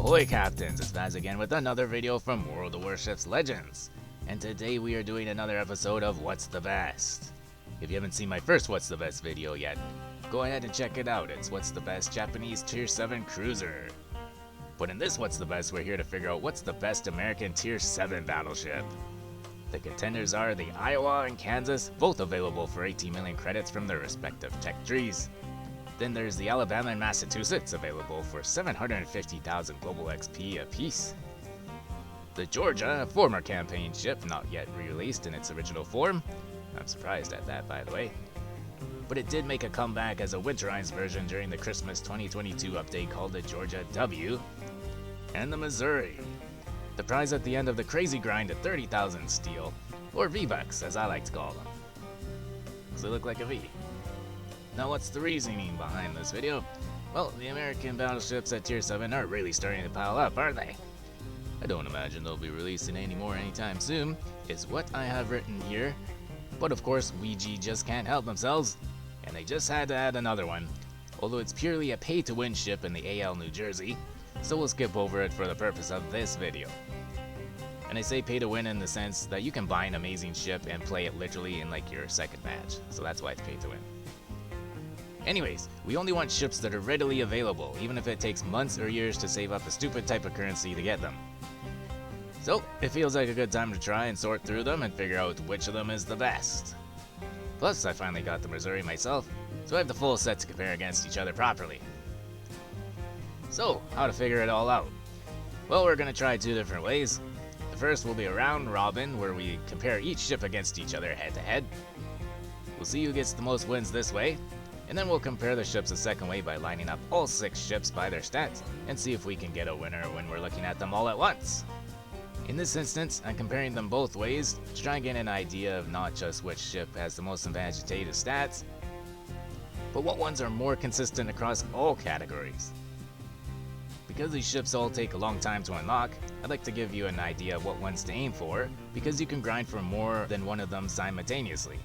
Ahoy Captains, it's Baz again with another video from World of Warships Legends. And today we are doing another episode of What's the Best. If you haven't seen my first What's the Best video yet, go ahead and check it out. It's What's the Best Japanese Tier 7 Cruiser. But in this What's the Best, we're here to figure out what's the best American Tier 7 battleship. The contenders are the Iowa and Kansas, both available for 18 million credits from their respective tech trees. Then there's the Alabama and Massachusetts, available for 750,000 global XP apiece. The Georgia, a former campaign ship, not yet re-released in its original form. I'm surprised at that, by the way. But it did make a comeback as a winterized version during the Christmas 2022 update called the Georgia W. And the Missouri. The prize at the end of the crazy grind at 30,000 steel, or V-Bucks as I like to call them. Does it look like a V? Now what's the reasoning behind this video? Well, the American battleships at Tier 7 are really starting to pile up, aren't they? I don't imagine they'll be releasing any more anytime soon, is what I have written here. But of course, Ouija just can't help themselves, and they just had to add another one, although it's purely a pay-to-win ship in the AL New Jersey, so we'll skip over it for the purpose of this video. And I say pay-to-win in the sense that you can buy an amazing ship and play it literally in like your second match, so that's why it's pay-to-win. Anyways, we only want ships that are readily available, even if it takes months or years to save up a stupid type of currency to get them. So, it feels like a good time to try and sort through them and figure out which of them is the best. Plus, I finally got the Missouri myself, so I have the full set to compare against each other properly. So, how to figure it all out? Well, we're going to try two different ways. The first will be a round robin, where we compare each ship against each other head to head. We'll see who gets the most wins this way. And then we'll compare the ships a second way by lining up all 6 ships by their stats and see if we can get a winner when we're looking at them all at once. In this instance, I'm comparing them both ways to try and get an idea of not just which ship has the most advantageous stats, but what ones are more consistent across all categories. Because these ships all take a long time to unlock, I'd like to give you an idea of what ones to aim for, because you can grind for more than one of them simultaneously.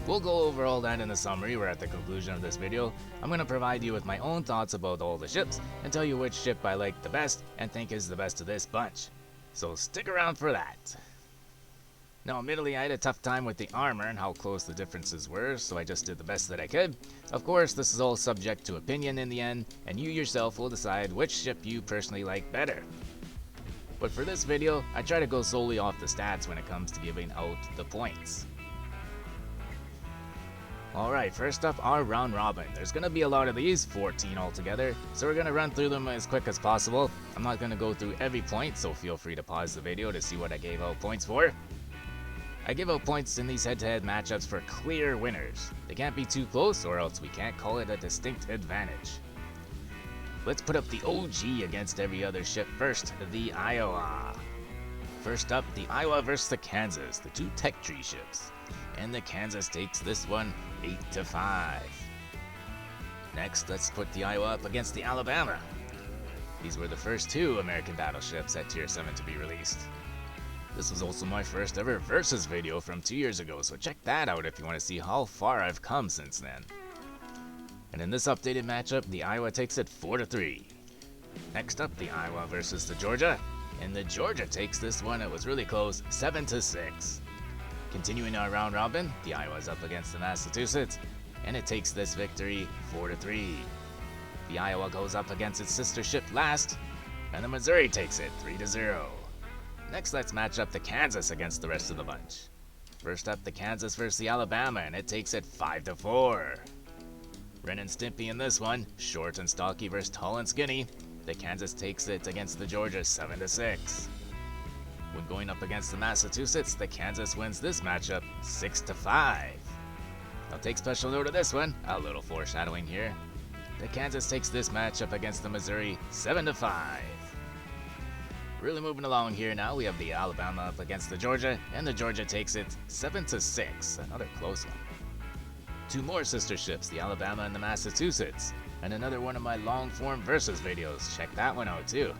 We'll go over all that in the summary where at the conclusion of this video, I'm going to provide you with my own thoughts about all the ships and tell you which ship I like the best and think is the best of this bunch. So stick around for that. Now admittedly I had a tough time with the armor and how close the differences were, so I just did the best that I could. Of course this is all subject to opinion in the end, and you yourself will decide which ship you personally like better. But for this video, I try to go solely off the stats when it comes to giving out the points. Alright, first up, our round robin. There's going to be a lot of these, 14 altogether, so we're going to run through them as quick as possible. I'm not going to go through every point, so feel free to pause the video to see what I gave out points for. I give out points in these head-to-head matchups for clear winners. They can't be too close, or else we can't call it a distinct advantage. Let's put up the OG against every other ship first, the Iowa. First up, the Iowa versus the Kansas, the two tech tree ships. And the Kansas takes this one 8-5. Next, let's put the Iowa up against the Alabama. These were the first 2 American battleships at Tier 7 to be released. This was also my first ever versus video from 2 years ago, so check that out if you want to see how far I've come since then. And in this updated matchup, the Iowa takes it 4-3. Next up, the Iowa versus the Georgia. And the Georgia takes this one, it was really close, 7-6. Continuing our round robin, the Iowa's up against the Massachusetts, and it takes this victory 4-3. The Iowa goes up against its sister ship last, and the Missouri takes it 3-0. Next, let's match up the Kansas against the rest of the bunch. First up, the Kansas versus the Alabama, and it takes it 5-4. Ren and Stimpy in this one, short and stocky versus tall and skinny. The Kansas takes it against the Georgia 7-6. When going up against the Massachusetts, the Kansas wins this matchup 6-5. I'll take special note of this one, a little foreshadowing here. The Kansas takes this matchup against the Missouri 7-5. Really moving along here now, we have the Alabama up against the Georgia, and the Georgia takes it 7-6, another close one. 2 more sister ships, the Alabama and the Massachusetts, and another one of my long form versus videos, check that one out too.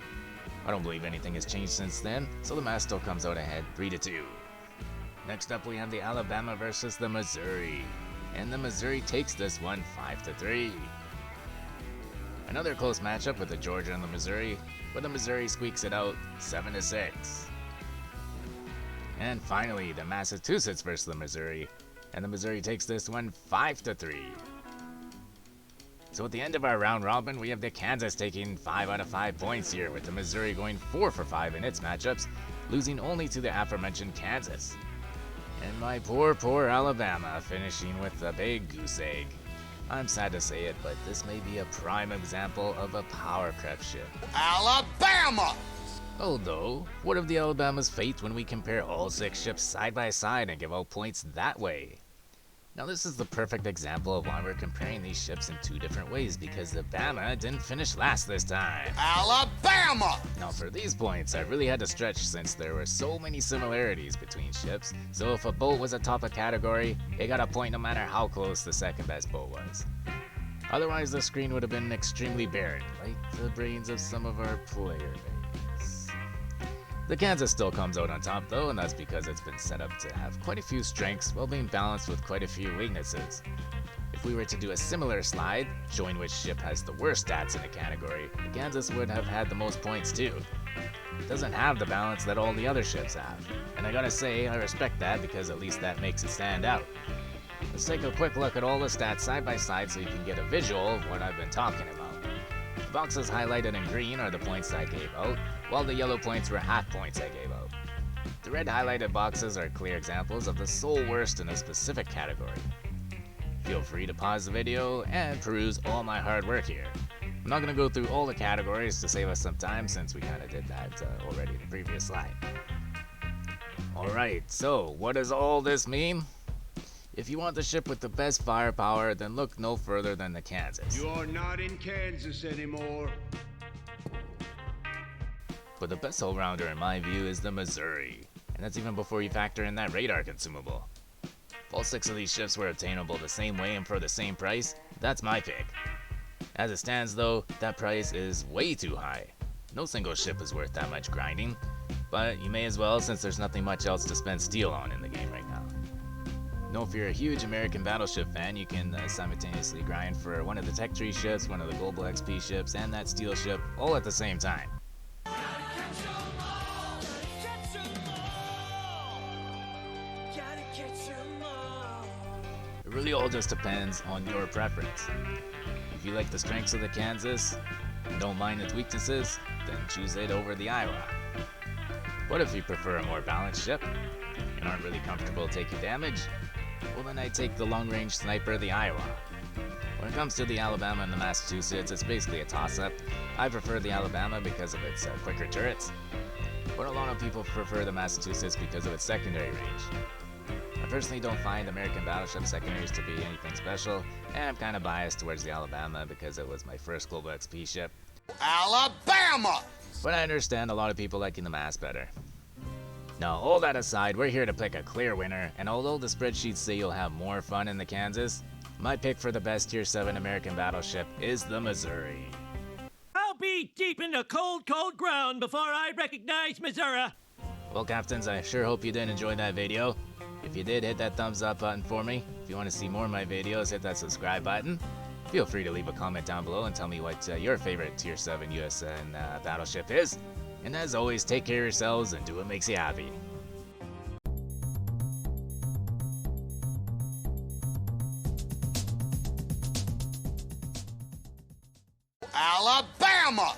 I don't believe anything has changed since then, so the Mass still comes out ahead 3-2. Next up we have the Alabama versus the Missouri, and the Missouri takes this one 5-3. Another close matchup with the Georgia and the Missouri, but the Missouri squeaks it out 7-6. And finally, the Massachusetts versus the Missouri, and the Missouri takes this one 5-3. So at the end of our round robin, we have the Kansas taking 5 out of 5 points here, with the Missouri going 4 for 5 in its matchups, losing only to the aforementioned Kansas. And my poor Alabama finishing with a big goose egg. I'm sad to say it, but this may be a prime example of a power creep ship. Alabama! Although, what of the Alabama's fate when we compare all 6 ships side by side and give out points that way? Now this is the perfect example of why we're comparing these ships in 2 different ways, because the Bama didn't finish last this time. Alabama! Now for these points, I really had to stretch since there were so many similarities between ships, so if a boat was atop a category, it got a point no matter how close the second best boat was. Otherwise the screen would have been extremely barren, like the brains of some of our player base. The Kansas still comes out on top though, and that's because it's been set up to have quite a few strengths while being balanced with quite a few weaknesses. If we were to do a similar slide, showing which ship has the worst stats in a category, the Kansas would have had the most points too. It doesn't have the balance that all the other ships have, and I gotta say, I respect that because at least that makes it stand out. Let's take a quick look at all the stats side by side so you can get a visual of what I've been talking about. The boxes highlighted in green are the points I gave out, while the yellow points were half points I gave out. The red highlighted boxes are clear examples of the sole worst in a specific category. Feel free to pause the video and peruse all my hard work here. I'm not going to go through all the categories to save us some time since we kind of did that already in the previous slide. Alright, so what does all this mean? If you want the ship with the best firepower, then look no further than the Kansas. You are not in Kansas anymore. But the best all-rounder in my view is the Missouri, and that's even before you factor in that radar consumable. If all 6 of these ships were obtainable the same way and for the same price, that's my pick. As it stands though, that price is way too high. No single ship is worth that much grinding, but you may as well since there's nothing much else to spend steel on in the game right now. Know if you're a huge American Battleship fan, you can simultaneously grind for one of the Tech Tree ships, one of the Global XP ships, and that steel ship all at the same time. It really all just depends on your preference. If you like the strengths of the Kansas and don't mind its weaknesses, then choose it over the Iowa. But if you prefer a more balanced ship and aren't really comfortable taking damage, well then I take the long-range sniper, the Iowa. When it comes to the Alabama and the Massachusetts, it's basically a toss-up. I prefer the Alabama because of its quicker turrets, but a lot of people prefer the Massachusetts because of its secondary range. I personally don't find American Battleship secondaries to be anything special, and I'm kind of biased towards the Alabama because it was my first Global XP ship. Alabama! But I understand a lot of people liking the Mass better. Now, all that aside, we're here to pick a clear winner, and although the spreadsheets say you'll have more fun in the Kansas, my pick for the best Tier 7 American battleship is the Missouri. I'll be deep in the cold ground before I recognize Missouri. Well, Captains, I sure hope you did enjoy that video. If you did, hit that thumbs up button for me. If you want to see more of my videos, hit that subscribe button. Feel free to leave a comment down below and tell me what your favorite Tier 7 USN battleship is. And as always, take care of yourselves and do what makes you happy. Alabama!